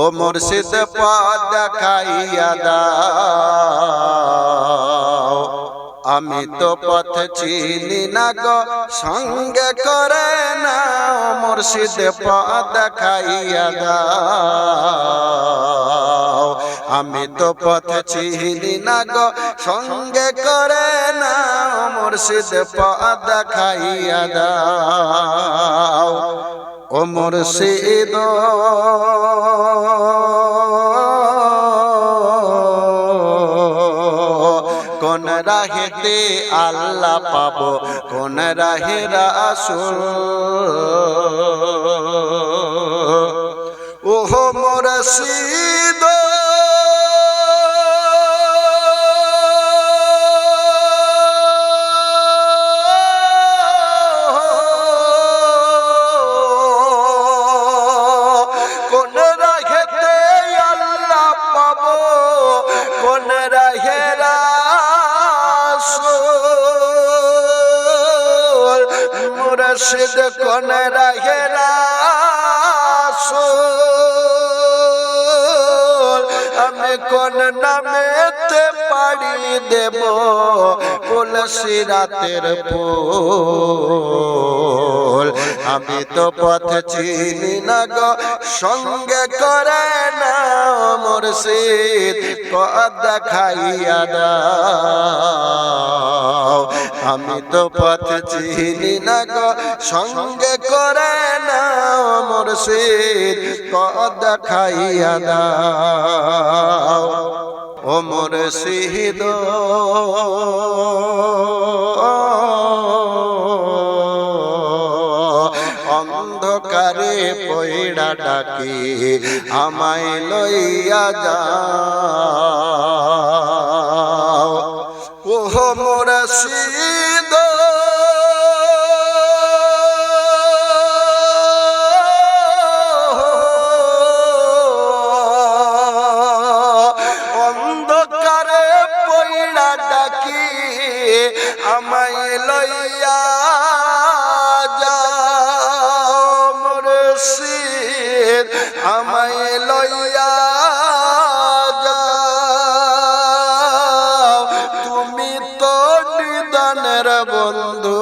ও মুর্শিদ পথ দেখাইয়া দাও, আমি তো পথ চিনি না গো সঙ্গে করে নাও। মুর্শিদ পথ দেখাইয়া দাও, আমি তো পথ চিনি না গো সঙ্গে করে নাও। মুর্শিদ পথ দেখাইয়া দাও, ও মুর্শিদ কোন রাহেতে আল্লাহ পাবো, কোন রাহে রাসূল। ওহো মুর্শিদ কোন রাহেতে আল্লাহ পাবো, কোন রাহে রাসূল। মুর্শিদ কোন রাহে রাসূল, আমি কোন নামেতে পাড়ি দেব কুল সিরাতের পুল। আমি তো পথ চিনি না গো সঙ্গে করে নাও। মুর্শিদ পথ দেখাইয়া দাও, আমি তো পথ চিনি না গো সঙ্গে করে নাও। মুর্শিদ পথ দেখাইয়া দাও, ও মুর্শিদ অন্ধকারে পয়ড়া ডাকি আমায় লইয়া যাও। ওহো মুর্শিদ অন্ধকারে পয়ড়া ডাকি আমায় লইয়া যাও। মুর্শিদ আমায় লইয়া যাও, তুমি তো নিদানের বন্ধু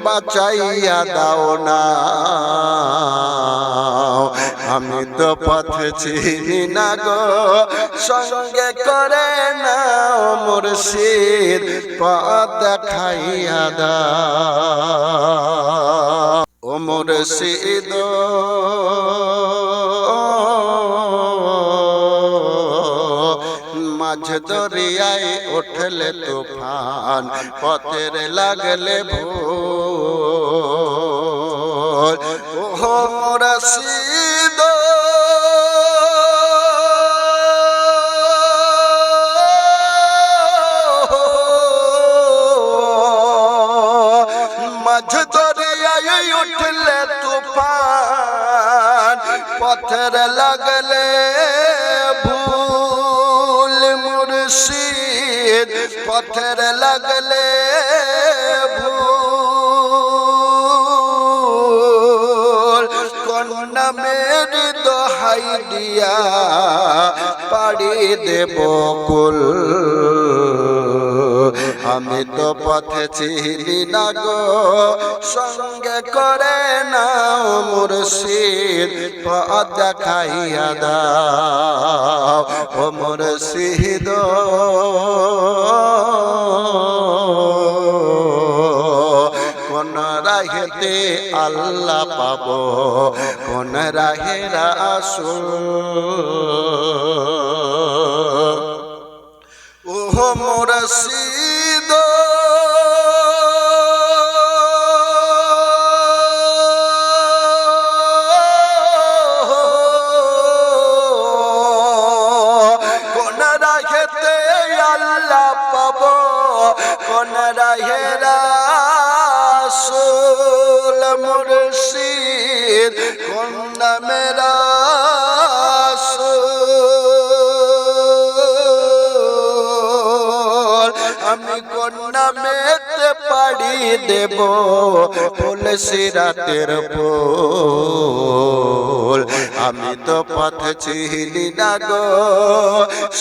বাঁচাইয়া দাও না। আমি তো পথ চিনি না গো সঙ্গে করে নাও। মুর্শিদ পথ দেখাইয়া দাও, ও মুর্শিদ মাঝ দরিয়ায় উঠলে তুফান, পথের লাগলে ভোর। ওহো মুর্শিদ মাঝ দরিয়ায় উঠলে তুফান, পথের লাগলে ভুল। মুর্শিদ পথের লাগলে ভুল, কোন নামের দোহাই দিয়া পাড়ি দেব কুল। আমি তো পথ চিনি না গো সঙ্গে করে নাও। মুর্শিদ পথ দেখাইয়া দাও, ও মুর্শিদ কোন রাহেতে আল্লাহ পাবো, কোন রাহে রাসূল। ওহো মুর্শিদ কোন রাহেতে আল্লাহ পাবো, কোন রাহে রাসূল। মুর্শিদ কোন নামে রাসূল, আমি কোন নামেতে পাড়ি দেব কুল সিরাতের পুল। আমি তো পথ চিনি না গো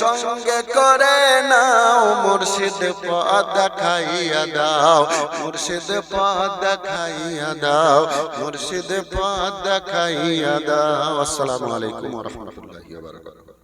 সঙ্গে করে নাও মুর্শিদ পথ দেখাইয়া দাও মুর্শিদ পথ দেখাইয়া দাও মুর্শিদ পথ দেখাইয়া দাও। আসসালামু আলাইকুম ওয়া রাহমাতুল্লাহি ওয়া বারাকাতুহু।